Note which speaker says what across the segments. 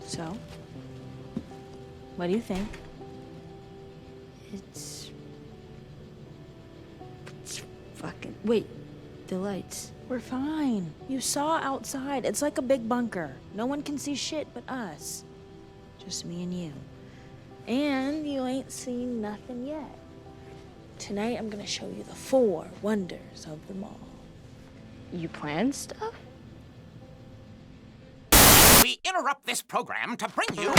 Speaker 1: So, what do you think? It's fucking... Wait, the lights. We're fine. You saw outside. It's like a big bunker. No one can see shit but us. Just me and you. And you ain't seen nothing yet. Tonight I'm gonna show you the 4 wonders of the mall.
Speaker 2: You plan stuff?
Speaker 3: We interrupt this program to bring you...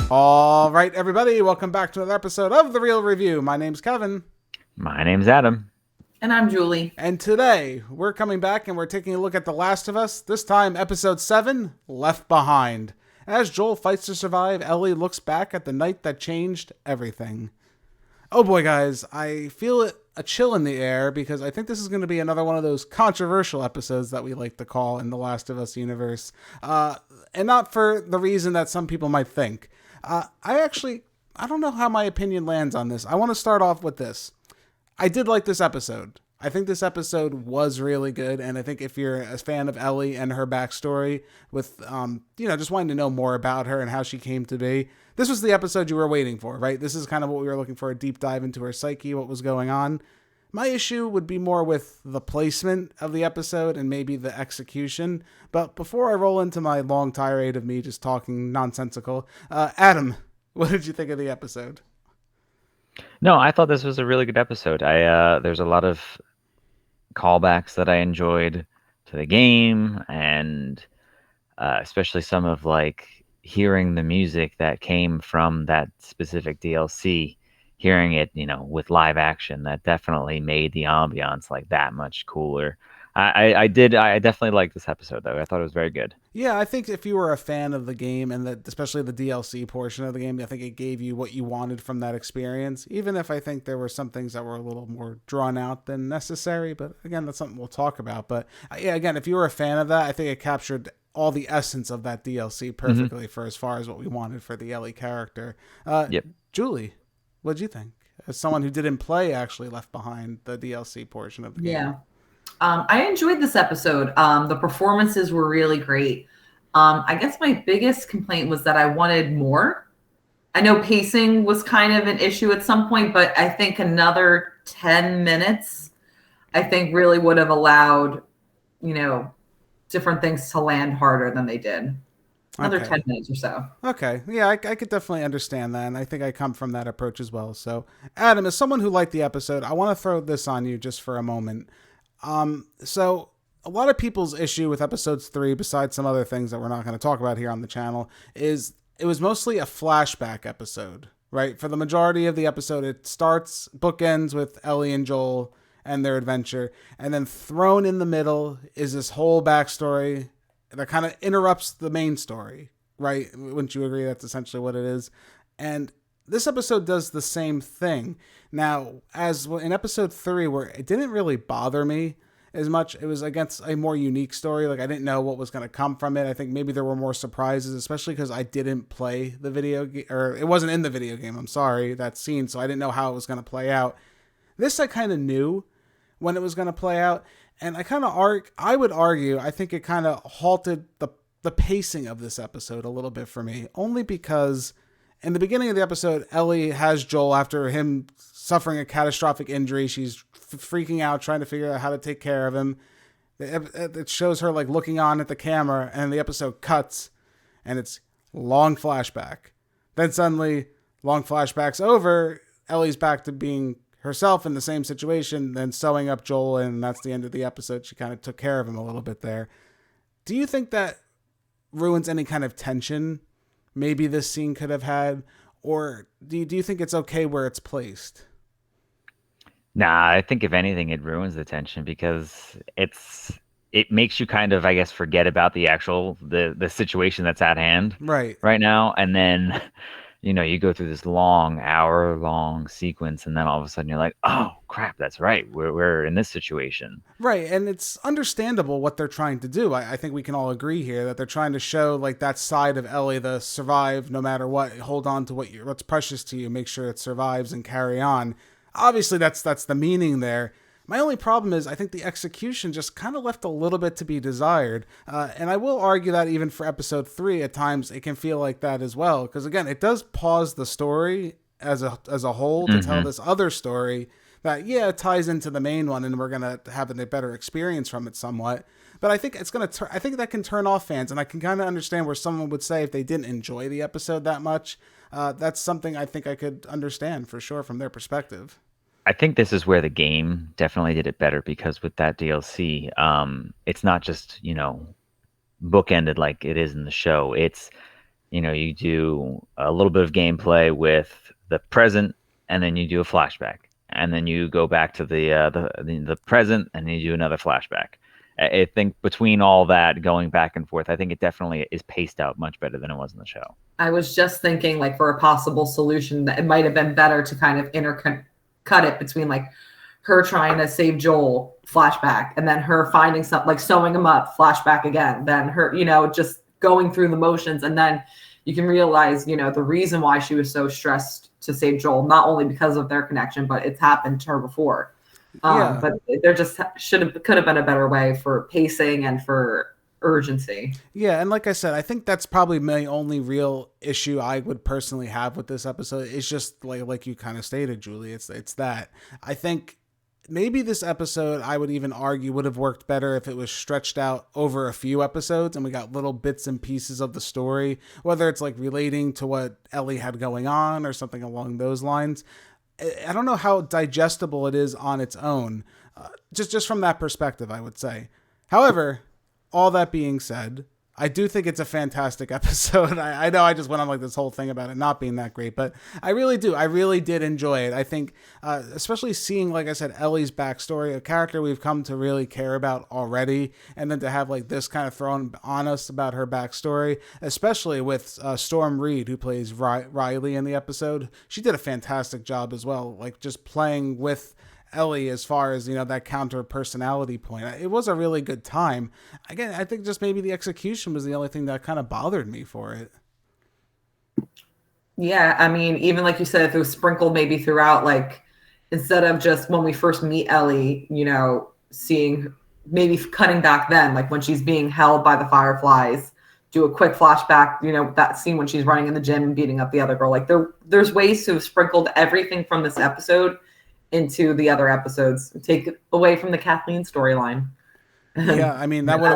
Speaker 4: All right, everybody, welcome back to another episode of The Real Review. My name's Kevin.
Speaker 5: My name's Adam.
Speaker 6: And I'm Julie.
Speaker 4: And today, we're coming back and we're taking a look at The Last of Us, this time episode 7, Left Behind. As Joel fights to survive, Ellie looks back at the night that changed everything. Oh boy, guys, I feel a chill in the air because I think this is going to be another one of those controversial episodes that we like to call in The Last of Us universe. And not for the reason that some people might think. I don't know how my opinion lands on this. I want to start off with this. I did like this episode. I think this episode was really good, and I think if you're a fan of Ellie and her backstory with, just wanting to know more about her and how she came to be, this was the episode you were waiting for, right? This is kind of what we were looking for, a deep dive into her psyche, what was going on. My issue would be more with the placement of the episode and maybe the execution. But before I roll into my long tirade of me just talking nonsensical, Adam, what did you think of the episode?
Speaker 5: No, I thought this was a really good episode. There's a lot of callbacks that I enjoyed to the game, and especially some of hearing the music that came from that specific DLC. Hearing it, with live action, that definitely made the ambiance that much cooler. I definitely liked this episode, though. I thought it was very good.
Speaker 4: Yeah, I think if you were a fan of the game, and especially the DLC portion of the game, I think it gave you what you wanted from that experience, even if I think there were some things that were a little more drawn out than necessary. But again, that's something we'll talk about. But yeah, again, if you were a fan of that, I think it captured all the essence of that DLC perfectly for as far as what we wanted for the Ellie character.
Speaker 5: Yep.
Speaker 4: Julie, what'd you think? As someone who didn't play actually Left Behind, the DLC portion of the game.
Speaker 6: Yeah. I enjoyed this episode. The performances were really great. I guess my biggest complaint was that I wanted more. I know pacing was kind of an issue at some point, but I think another 10 minutes, I think really would have allowed, different things to land harder than they did. Another 10 minutes or so.
Speaker 4: Okay. Yeah, I could definitely understand that. And I think I come from that approach as well. So, Adam, as someone who liked the episode, I want to throw this on you just for a moment. So a lot of people's issue with episodes 3, besides some other things that we're not going to talk about here on the channel, is it was mostly a flashback episode, right? For the majority of the episode, it bookends with Ellie and Joel and their adventure. And then thrown in the middle is this whole backstory that kind of interrupts the main story, right? Wouldn't you agree that's essentially what it is? And this episode does the same thing. Now, as in episode 3, where it didn't really bother me as much, it was against a more unique story. I didn't know what was going to come from it. I think maybe there were more surprises, especially because I didn't play the video game, or it wasn't in the video game, I'm sorry, that scene, so I didn't know how it was going to play out. This I kind of knew when it was going to play out, and I would argue, I think it kind of halted the pacing of this episode a little bit for me, only because in the beginning of the episode, Ellie has Joel after him suffering a catastrophic injury. She's freaking out, trying to figure out how to take care of him. It shows her looking on at the camera, and the episode cuts, and it's long flashback. Then suddenly, long flashback's over. Ellie's back to being herself in the same situation, then sewing up Joel, and that's the end of the episode. She kind of took care of him a little bit there. Do you think that ruins any kind of tension maybe this scene could have had, or do you think it's okay where it's placed?
Speaker 5: Nah, I think if anything, it ruins the tension because it makes you kind of, I guess, forget about the situation that's at hand
Speaker 4: right
Speaker 5: now, and then you go through this long, hour-long sequence, and then all of a sudden you're like, oh crap, that's right, we're in this situation.
Speaker 4: Right, and it's understandable what they're trying to do. I think we can all agree here that they're trying to show like that side of Ellie, the survive no matter what, hold on to what's precious to you, make sure it survives and carry on. Obviously, that's the meaning there. My only problem is I think the execution just kind of left a little bit to be desired. And I will argue that even for episode 3, at times it can feel like that as well. Because again, it does pause the story as a whole to tell this other story that, yeah, it ties into the main one and we're going to have a better experience from it somewhat. But I think I think that can turn off fans. And I can kind of understand where someone would say if they didn't enjoy the episode that much, that's something I think I could understand for sure from their perspective.
Speaker 5: I think this is where the game definitely did it better, because with that DLC, it's not just, bookended like it is in the show. It's, you do a little bit of gameplay with the present, and then you do a flashback, and then you go back to the present, and then you do another flashback. I think between all that going back and forth, I think it definitely is paced out much better than it was in the show.
Speaker 6: I was just thinking, like, for a possible solution, that it might have been better to kind of cut it between like her trying to save Joel, flashback, and then her finding something like sewing him up, flashback again, then her, just going through the motions. And then you can realize, the reason why she was so stressed to save Joel, not only because of their connection, but it's happened to her before. But there just could have been a better way for pacing and for urgency.
Speaker 4: Yeah, and like I said, I think that's probably my only real issue I would personally have with this episode. It's just like you kind of stated, Julie. It's that I think maybe this episode, I would even argue, would have worked better if it was stretched out over a few episodes and we got little bits and pieces of the story, whether it's like relating to what Ellie had going on or something along those lines. I don't know how digestible it is on its own, just from that perspective, I would say. However, all that being said, I do think it's a fantastic episode. I know I just went on like this whole thing about it not being that great, but I really do. I really did enjoy it. I think, especially seeing, like I said, Ellie's backstory, a character we've come to really care about already, and then to have like this kind of thrown on us about her backstory, especially with Storm Reed, who plays Riley in the episode. She did a fantastic job as well, like just playing with Ellie as far as, that counter personality point. It was a really good time. Again, I think just maybe the execution was the only thing that kind of bothered me for it.
Speaker 6: Yeah, I mean, even like you said, if it was sprinkled maybe throughout, like instead of just when we first meet Ellie, seeing maybe cutting back then, like when she's being held by the fireflies, do a quick flashback, that scene when she's running in the gym and beating up the other girl. Like there's ways to have sprinkled everything from this episode into the other episodes, take it away from the Kathleen storyline.
Speaker 4: Yeah, I mean, that would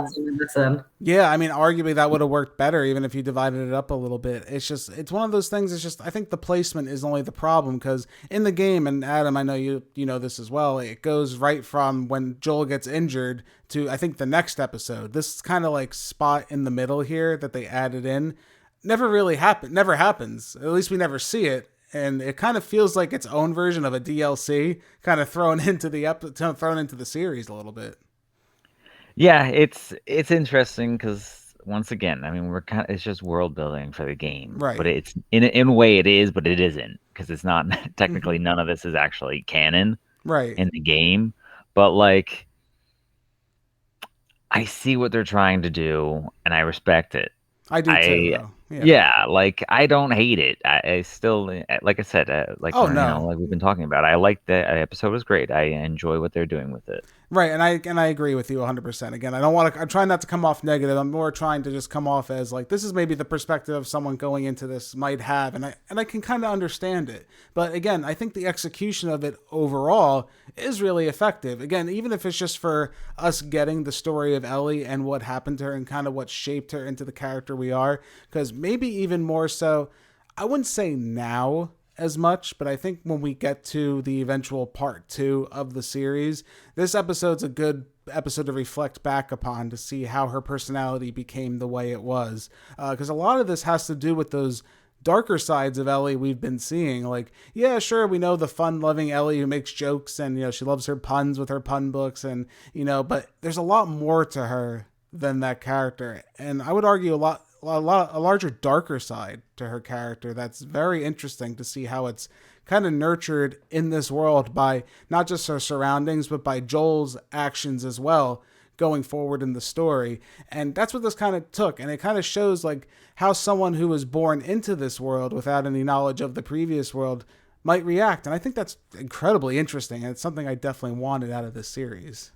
Speaker 4: have. Yeah, I mean, arguably that would have worked better even if you divided it up a little bit. It's one of those things. It's just, I think the placement is only the problem, because in the game, and Adam, I know you know this as well, it goes right from when Joel gets injured to, I think, the next episode. This kind of like spot in the middle here that they added in never happens. At least we never see it. And it kind of feels like its own version of a DLC, kind of thrown into the series a little bit.
Speaker 5: Yeah, it's interesting because once again, I mean, it's just world building for the game,
Speaker 4: right?
Speaker 5: But it's in a way it is, but it isn't, because it's not technically none of this is actually canon,
Speaker 4: right,
Speaker 5: in the game. But like, I see what they're trying to do, and I respect it.
Speaker 4: I do too, though.
Speaker 5: Yeah, like I don't hate it. I still, like I said, like we've been talking about, I like the episode was great. I enjoy what they're doing with it.
Speaker 4: Right, and I agree with you 100%. Again, I'm trying not to come off negative. I'm more trying to just come off as like, this is maybe the perspective of someone going into this might have, and I can kind of understand it. But again, I think the execution of it overall is really effective. Again, even if it's just for us getting the story of Ellie and what happened to her and kind of what shaped her into the character we are, because maybe even more so, I wouldn't say now as much, but I think when we get to the eventual part 2 of the series, this episode's a good episode to reflect back upon, to see how her personality became the way it was. Because a lot of this has to do with those darker sides of Ellie we've been seeing. Like, yeah, sure, we know the fun-loving Ellie who makes jokes and, she loves her puns with her pun books and, but there's a lot more to her than that character. And I would argue a lot a larger, darker side to her character. That's very interesting to see how it's kind of nurtured in this world by not just her surroundings, but by Joel's actions as well going forward in the story. And that's what this kind of took. And it kind of shows like how someone who was born into this world without any knowledge of the previous world might react. And I think that's incredibly interesting. And it's something I definitely wanted out of this series.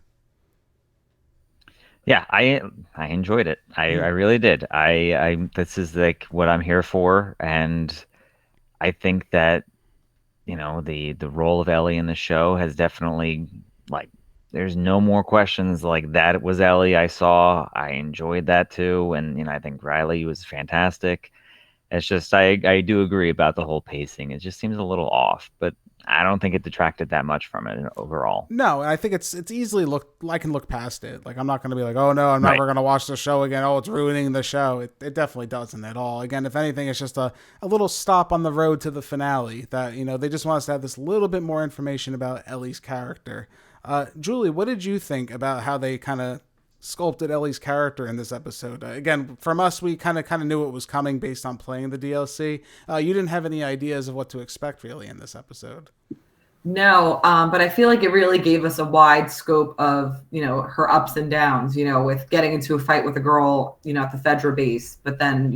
Speaker 5: Yeah, I enjoyed it. I really did. I this is like what I'm here for, and I think that the role of Ellie in the show has definitely, like, there's no more questions like that. It was Ellie I saw. I enjoyed that too, and I think Riley was fantastic. It's just I do agree about the whole pacing. It just seems a little off, but I don't think it detracted that much from it overall.
Speaker 4: No, I think it's easily I can look past it. Like, I'm not going to be like, oh no, I'm never going to watch the show again. Oh, it's ruining the show. It definitely doesn't at all. Again, if anything, it's just a little stop on the road to the finale that, they just want us to have this little bit more information about Ellie's character. Julie, what did you think about how they kind of sculpted Ellie's character in this episode? Again, from us, we kind of knew what was coming based on playing the DLC. You didn't have any ideas of what to expect really in this episode.
Speaker 6: No, but I feel like it really gave us a wide scope of, her ups and downs, with getting into a fight with a girl, at the Fedra base. But then,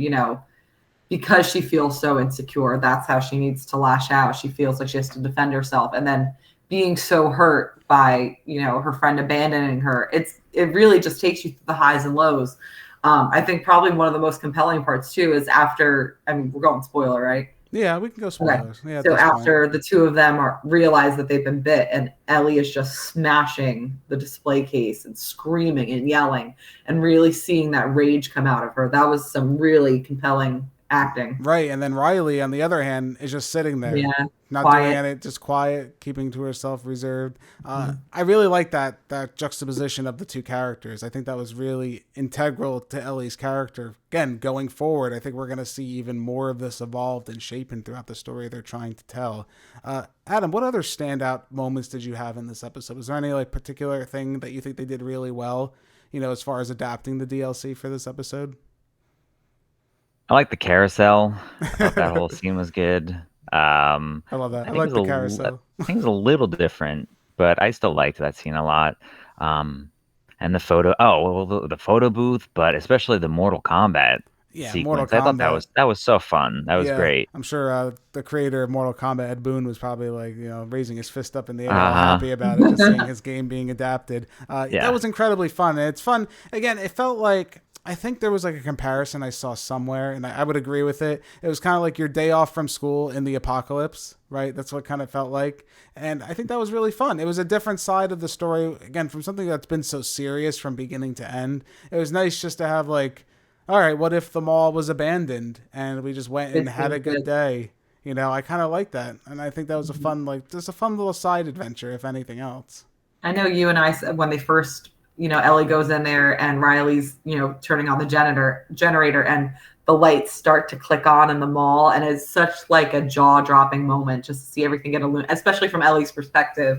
Speaker 6: because she feels so insecure, that's how she needs to lash out. She feels like she has to defend herself. And then being so hurt by, her friend abandoning her, it really just takes you through the highs and lows. I think probably one of the most compelling parts too is after, we're going spoiler, right?
Speaker 4: Yeah, we can go spoilers.
Speaker 6: Okay.
Speaker 4: Yeah,
Speaker 6: so after the two of them realize that they've been bit, and Ellie is just smashing the display case and screaming and yelling and really seeing that rage come out of her. That was some really compelling acting.
Speaker 4: Right, and then Riley, on the other hand, is just sitting there.
Speaker 6: Yeah,
Speaker 4: not
Speaker 6: quiet.
Speaker 4: doing it, just quiet, keeping to herself, reserved. I really like that juxtaposition of the two characters. I think that was really integral to Ellie's character. Again, going forward, I think we're going to see even more of this evolved and shaping throughout the story they're trying to tell. Adam, what other standout moments did you have in this episode? Was there any particular thing that you think they did really well, as far as adapting the DLC for this episode?
Speaker 5: I like the carousel. I thought that whole scene was good.
Speaker 4: I love that. I like the carousel.
Speaker 5: I think it's a little different, but I still liked that scene a lot. And the photo. Oh, well, the photo booth, but especially the Mortal Kombat sequence.
Speaker 4: Mortal
Speaker 5: I thought
Speaker 4: Kombat.
Speaker 5: that was so fun. That was great.
Speaker 4: I'm sure the creator of Mortal Kombat, Ed Boon, was probably raising his fist up in the air, all happy about it, just seeing his game being adapted. That was incredibly fun. And it's fun. Again, it felt like, I think there was a comparison I saw somewhere, and I would agree with it. It was kind of like your day off from school in the apocalypse, right? That's what it kind of felt like. And I think that was really fun. It was a different side of the story, again, from something that's been so serious from beginning to end. It was nice just to have all right, what if the mall was abandoned and we just went and had a good day? I kind of like that. And I think that was a fun, just a fun little side adventure, if anything else.
Speaker 6: I know you and I said when they first, Ellie goes in there and Riley's, turning on the generator and the lights start to click on in the mall. And it's such a jaw-dropping moment just to see everything get illuminated, especially from Ellie's perspective,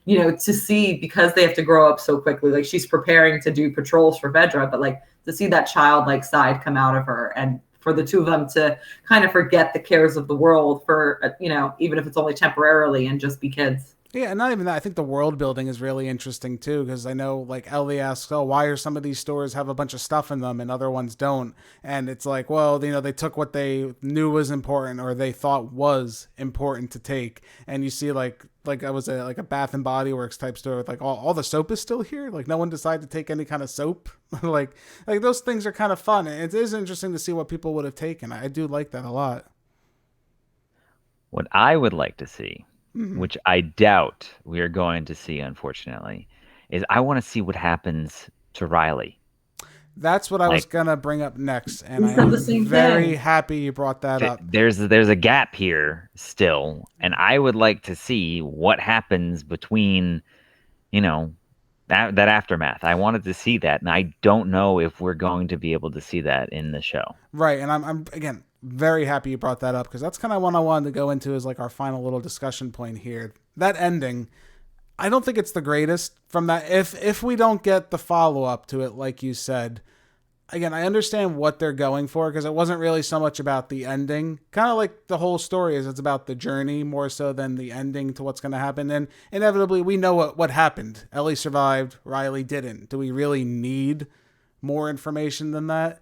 Speaker 6: to see, because they have to grow up so quickly. She's preparing to do patrols for Vedra, but to see that childlike side come out of her, and for the two of them to kind of forget the cares of the world for, even if it's only temporarily, and just be kids.
Speaker 4: Yeah, and not even that. I think the world building is really interesting too, because I know Ellie asks, oh, why are some of these stores have a bunch of stuff in them and other ones don't? And it's well, they took what they knew was important, or they thought was important to take. And you see I was a Bath and Body Works type store with all the soap is still here. No one decided to take any kind of soap. Those things are kind of fun. It is interesting to see what people would have taken. I do like that a lot.
Speaker 5: What I would like to see, which I doubt we are going to see, unfortunately, is I want to see what happens to Riley.
Speaker 4: That's what I was going to bring up next, and I'm very happy you brought that up.
Speaker 5: There's a gap here still, and I would like to see what happens between, that aftermath. I wanted to see that, and I don't know if we're going to be able to see that in the show. Right,
Speaker 4: and I'm again, very happy you brought that up, because that's kind of what I wanted to go into as our final little discussion point here. That ending, I don't think it's the greatest from that. If we don't get the follow-up to it, like you said, again, I understand what they're going for because it wasn't really so much about the ending. Kind of like the whole story is, it's about the journey more so than the ending to what's going to happen. And inevitably, we know what happened. Ellie survived, Riley didn't. Do we really need more information than that?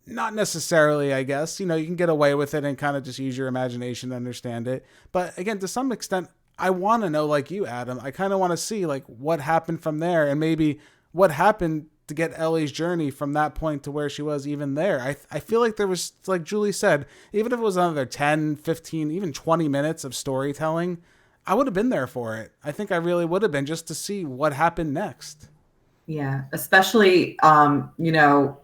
Speaker 4: Not necessarily, I guess. You know, you can get away with it and kind of just use your imagination to understand it. But again, to some extent, I want to know, like you, Adam, I kind of want to see like what happened from there and maybe what happened to get Ellie's journey from that point to where she was even there. I feel like there was, like Julie said, even if it was another 10, 15, even 20 minutes of storytelling, I would have been there for it. I think I really would have been, just to see what happened next.
Speaker 6: Yeah, especially, you know,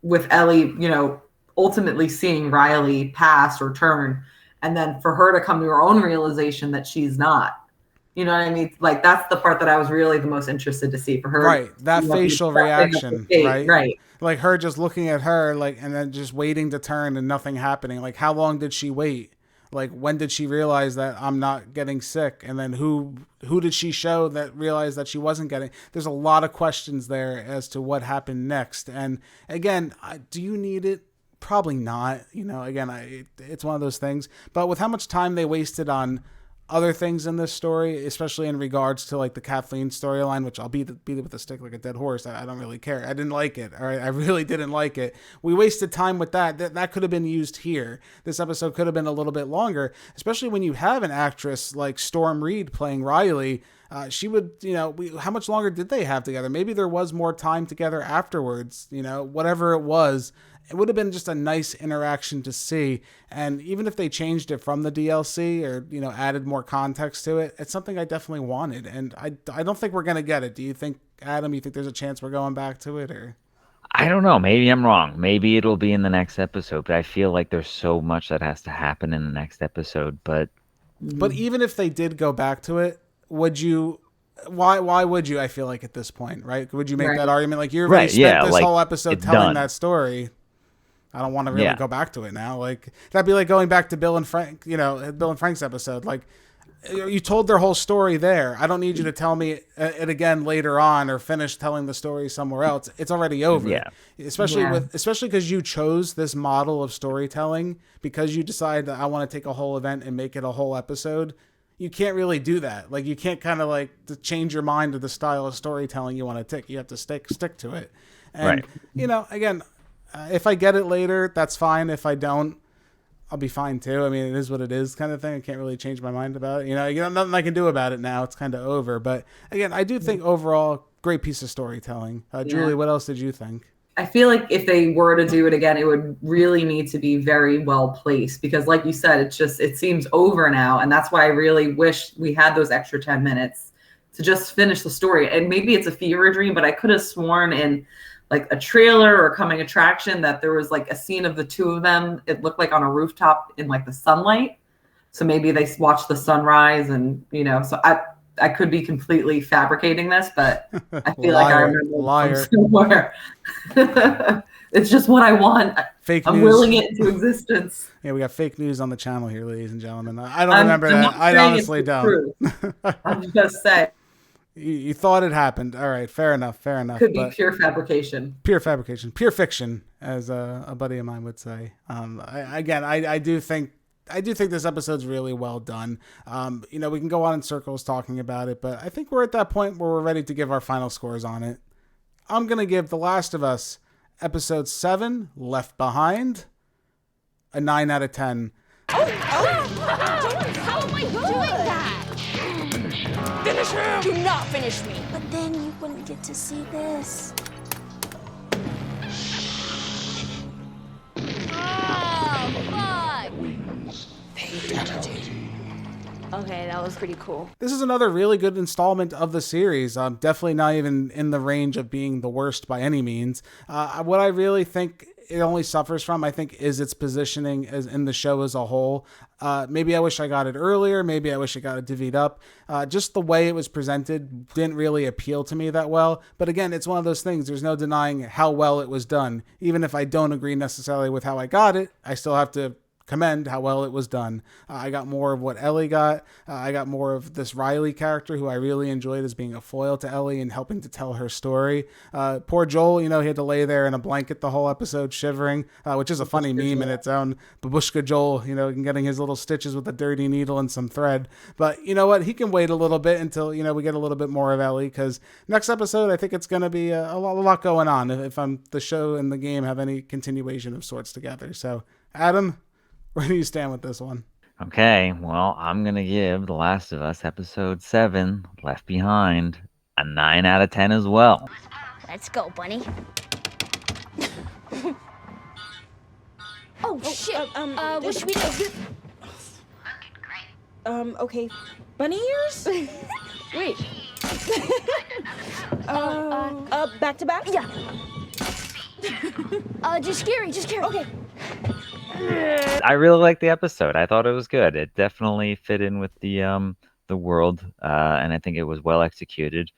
Speaker 6: with Ellie, you know, ultimately seeing Riley pass or turn, and then for her to come to her own realization that she's not. You know what I mean? Like, that's the part that I was really the most interested to see for her.
Speaker 4: Right. That facial reaction, right?
Speaker 6: Right.
Speaker 4: Like her just looking at her, like, and then just waiting to turn and nothing happening. Like, how long did she wait? Like, when did she realize that I'm not getting sick? And then who did she show that realized that she wasn't getting? There's a lot of questions there as to what happened next. And again, do you need it? Probably not. You know, again, it's one of those things. But with how much time they wasted on other things in this story, especially in regards to like the Kathleen storyline, which I'll beat it with a stick like a dead horse. I don't really care. I didn't like it. All right. I really didn't like it. We wasted time with that. That could have been used here. This episode could have been a little bit longer, especially when you have an actress like Storm Reed playing Riley. She would, you know, how much longer did they have together? Maybe there was more time together afterwards, you know, whatever it was. It would have been just a nice interaction to see. And even if they changed it from the DLC or, you know, added more context to it, it's something I definitely wanted. And I don't think we're going to get it. Do you think, Adam, you think there's a chance we're going back to it? Or
Speaker 5: I don't know. Maybe I'm wrong. Maybe it'll be in the next episode. But I feel like there's so much that has to happen in the next episode. But
Speaker 4: even if they did go back to it, would you... Why would you, I feel like, at this point, right? Would you make that argument? Like, you've already spent this whole episode telling that story. I don't want to really go back to it now. Like, that'd be like going back to Bill and Frank, you know, Bill and Frank's episode. Like, you told their whole story there. I don't need you to tell me it again later on or finish telling the story somewhere else. It's already over. Yeah. Especially because you chose this model of storytelling, because you decide that I want to take a whole event and make it a whole episode. You can't really do that. Like, you can't kind of like to change your mind to the style of storytelling you want to take. You have to stick to it. And, you know, again, if I get it later, that's fine. If I don't, I'll be fine too. I mean, it is what it is, kind of thing. I can't really change my mind about it. You know, nothing I can do about it now. It's kind of over. But again, I do think overall, great piece of storytelling. Julie, what else did you think?
Speaker 6: I feel like if they were to do it again, it would really need to be very well placed, because like you said, it seems over now. And that's why I really wish we had those extra 10 minutes to just finish the story. And maybe it's a fever dream, but I could have sworn in like a trailer or coming attraction that there was like a scene of the two of them. It looked like on a rooftop in like the sunlight. So maybe they watched the sunrise, and, you know, so I could be completely fabricating this, but I feel like I remember from somewhere. It's just what I want.
Speaker 4: Fake
Speaker 6: I'm
Speaker 4: news.
Speaker 6: willing it into existence.
Speaker 4: Yeah, we got fake news on the channel here, ladies and gentlemen. I don't remember that. I honestly don't.
Speaker 6: I'm just saying.
Speaker 4: You thought it happened. All right, fair enough.
Speaker 6: Could be pure fabrication.
Speaker 4: Pure fabrication. Pure fiction, as a buddy of mine would say. I do think this episode's really well done. You know, we can go on in circles talking about it, but I think we're at that point where we're ready to give our final scores on it. I'm going to give The Last of Us Episode 7, Left Behind, a 9 out of 10.
Speaker 2: How am I doing that?
Speaker 3: Finish him!
Speaker 2: Do not finish me.
Speaker 1: But then you wouldn't get to see this.
Speaker 2: Oh, fuck.
Speaker 1: Okay, that was pretty cool.
Speaker 4: This is another really good installment of the series. Definitely not even in the range of being the worst by any means. What I really think it only suffers from, I think, is its positioning as in the show as a whole. Maybe I wish I got it earlier. Maybe I wish I got it divvied up. Just the way it was presented didn't really appeal to me that well. But again, it's one of those things. There's no denying how well it was done. Even if I don't agree necessarily with how I got it, I still have to commend how well it was done. I got more of what Ellie got. I got more of this Riley character who I really enjoyed as being a foil to Ellie and helping to tell her story. Poor Joel, he had to lay there in a blanket the whole episode shivering, which is a funny meme in its own. Babushka Joel, getting his little stitches with a dirty needle and some thread. But you know what? He can wait a little bit until, we get a little bit more of Ellie, because next episode, I think it's going to be a lot going on if the show and the game have any continuation of sorts together. So, Adam, where do you stand with this one?
Speaker 5: Okay, well, I'm going to give The Last of Us Episode 7, Left Behind, a 9 out of 10 as well.
Speaker 2: Let's go, bunny. Oh, shit. What should we do?
Speaker 1: Okay. Bunny ears? Wait. Back to back?
Speaker 2: Yeah. Just scary. Okay.
Speaker 5: I really liked the episode. I thought it was good. It definitely fit in with the world, and I think it was well executed.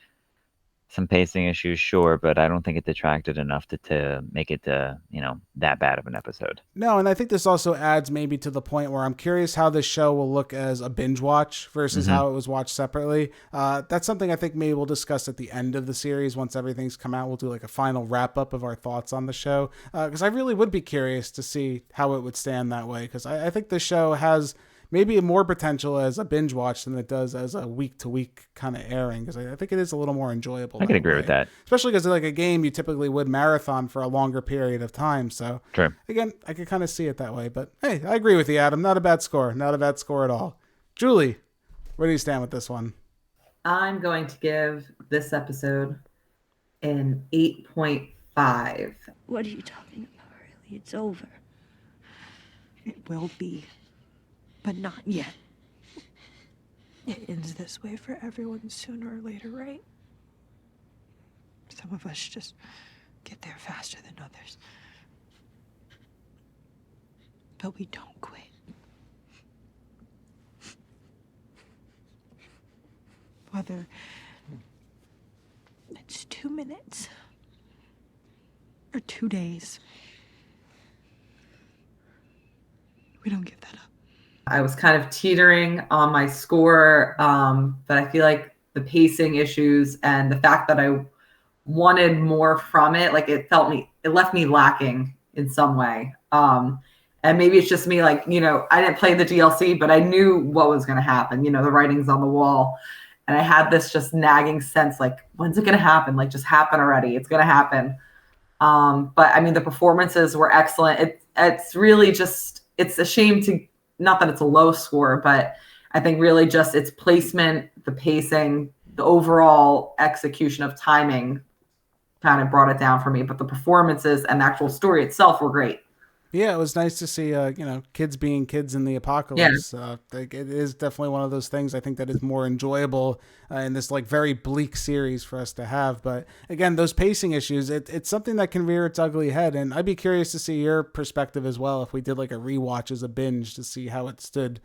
Speaker 5: Some pacing issues, sure, but I don't think it detracted enough to make it that bad of an episode.
Speaker 4: No, and I think this also adds maybe to the point where I'm curious how this show will look as a binge watch versus how it was watched separately. That's something I think maybe we'll discuss at the end of the series. Once everything's come out, we'll do like a final wrap up of our thoughts on the show, because I really would be curious to see how it would stand that way, because I think the show has maybe more potential as a binge watch than it does as a week-to-week kind of airing, because I think it is a little more enjoyable.
Speaker 5: I can agree with that.
Speaker 4: Especially because like a game, you typically would marathon for a longer period of time. So
Speaker 5: True.
Speaker 4: Again, I could kind of see it that way. But hey, I agree with you, Adam. Not a bad score. Not a bad score at all. Julie, where do you stand with this one?
Speaker 6: I'm going to give this episode an 8.5.
Speaker 1: What are you talking about, Riley? It's over. It will be. But not yet. It ends this way for everyone sooner or later, right? Some of us just get there faster than others. But we don't quit. Whether it's 2 minutes or 2 days, we don't give that up.
Speaker 6: I was kind of teetering on my score, but I feel like the pacing issues and the fact that I wanted more from it, like it left me lacking in some way. And maybe it's just me, like, I didn't play the DLC, but I knew what was going to happen. The writing's on the wall. And I had this just nagging sense, like, when's it going to happen? Like, just happen already. It's going to happen. But I mean, the performances were excellent. It's really just, it's a shame not that it's a low score, but I think really just its placement, the pacing, the overall execution of timing kind of brought it down for me. But the performances and the actual story itself were great.
Speaker 4: Yeah, it was nice to see, kids being kids in the apocalypse.
Speaker 6: Yeah.
Speaker 4: It is definitely one of those things I think that is more enjoyable in this like very bleak series for us to have. But again, those pacing issues, it's something that can rear its ugly head. And I'd be curious to see your perspective as well if we did like a rewatch as a binge to see how it stood,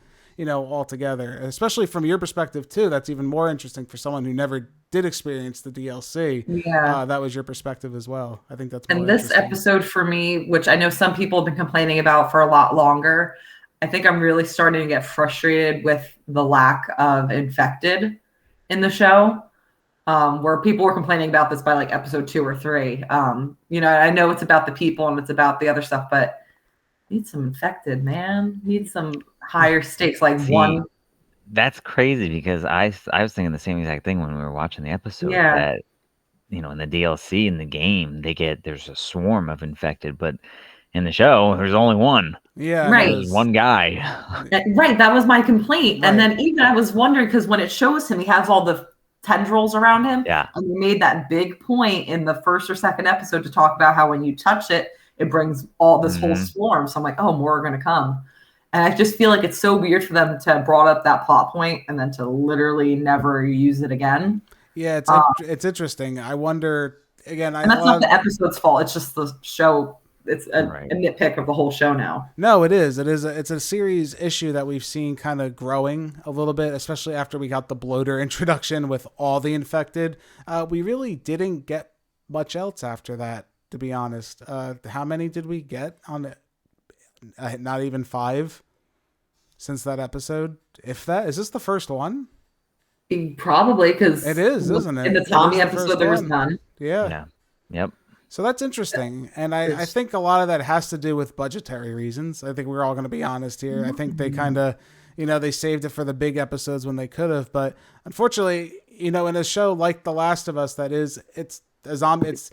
Speaker 4: all together. Especially from your perspective too. That's even more interesting for someone who never did experience the DLC.
Speaker 6: Yeah.
Speaker 4: That was your perspective as well. I think that's
Speaker 6: more interesting. And this episode for me, which I know some people have been complaining about for a lot longer, I think I'm really starting to get frustrated with the lack of infected in the show, where people were complaining about this by like episode 2 or 3. I know it's about the people and it's about the other stuff, but need some infected, man. Need some higher stakes, like one.
Speaker 5: That's crazy because I was thinking the same exact thing when we were watching the episode.
Speaker 6: Yeah.
Speaker 5: That in the DLC in the game there's a swarm of infected, but in the show there's only one.
Speaker 6: Yeah, right.
Speaker 5: There's one guy.
Speaker 6: Right, that was my complaint.
Speaker 4: Right.
Speaker 6: And then even I was wondering because when it shows him, he has all the tendrils around him.
Speaker 5: Yeah.
Speaker 6: And they made that big point in the first or second episode to talk about how when you touch it, it brings all this whole swarm. So I'm like, oh, more are going to come. And I just feel like it's so weird for them to have brought up that plot point and then to literally never use it again.
Speaker 4: Yeah, it's interesting. I wonder, again...
Speaker 6: And that's not the episode's fault. It's just the show. It's a nitpick of the whole show now.
Speaker 4: No, it is. It's a series issue that we've seen kind of growing a little bit, especially after we got the bloater introduction with all the infected. We really didn't get much else after that, to be honest. How many did we get on not even 5 since that episode. If that is this the first one?
Speaker 6: Probably, because
Speaker 4: it is, isn't it?
Speaker 6: In the Tommy episode, there was none.
Speaker 4: Yeah.
Speaker 5: Yep.
Speaker 4: So that's interesting. And I think a lot of that has to do with budgetary reasons. I think we're all going to be honest here. I think they kind of, they saved it for the big episodes when they could have. But unfortunately, in a show like The Last of Us, it's a zombie. It's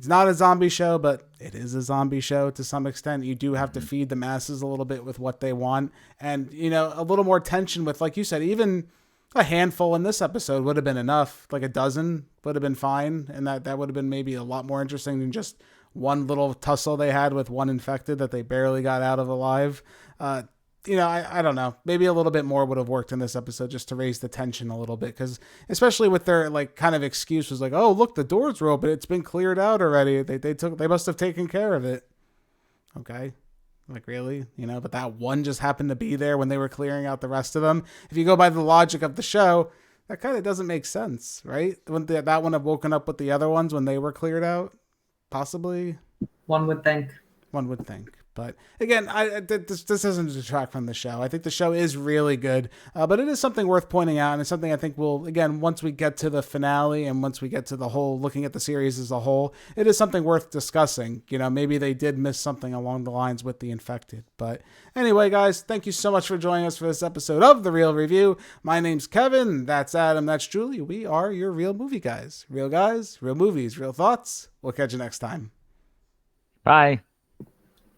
Speaker 4: not a zombie show, but it is a zombie show to some extent. You do have to feed the masses a little bit with what they want. And, a little more tension with, like you said, even a handful in this episode would have been enough. Like a dozen would have been fine. And that would have been maybe a lot more interesting than just one little tussle they had with one infected that they barely got out of alive. I don't know. Maybe a little bit more would have worked in this episode just to raise the tension a little bit. Because especially with their kind of excuse was like, oh, look, the doors were open. It's been cleared out already. They must have taken care of it. Okay. Like, really? But that one just happened to be there when they were clearing out the rest of them. If you go by the logic of the show, that kind of doesn't make sense, right? Wouldn't that one have woken up with the other ones when they were cleared out? Possibly.
Speaker 6: One would think.
Speaker 4: But again, this doesn't detract from the show. I think the show is really good, but it is something worth pointing out, and it's something I think will, again, once we get to the finale and once we get to the whole, looking at the series as a whole, it is something worth discussing. Maybe they did miss something along the lines with the infected. But anyway, guys, thank you so much for joining us for this episode of The Real Review. My name's Kevin. That's Adam. That's Julie. We are your Real Movie Guys. Real guys, real movies, real thoughts. We'll catch you next time.
Speaker 5: Bye.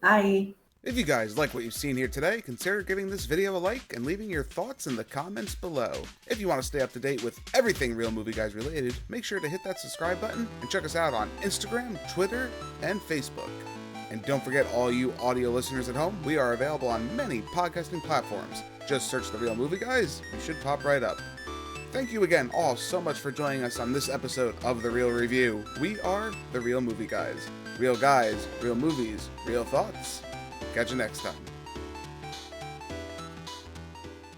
Speaker 6: Bye.
Speaker 4: If you guys like what you've seen here today, consider giving this video a like and leaving your thoughts in the comments below. If you want to stay up to date with everything Real Movie Guys related, make sure to hit that subscribe button and check us out on Instagram, Twitter, and Facebook. And don't forget, all you audio listeners at home, we are available on many podcasting platforms. Just search The Real Movie Guys, you should pop right up. Thank you again all so much for joining us on this episode of The Real Review. We are The Real Movie Guys. Real guys, real movies, real thoughts. Catch you next time.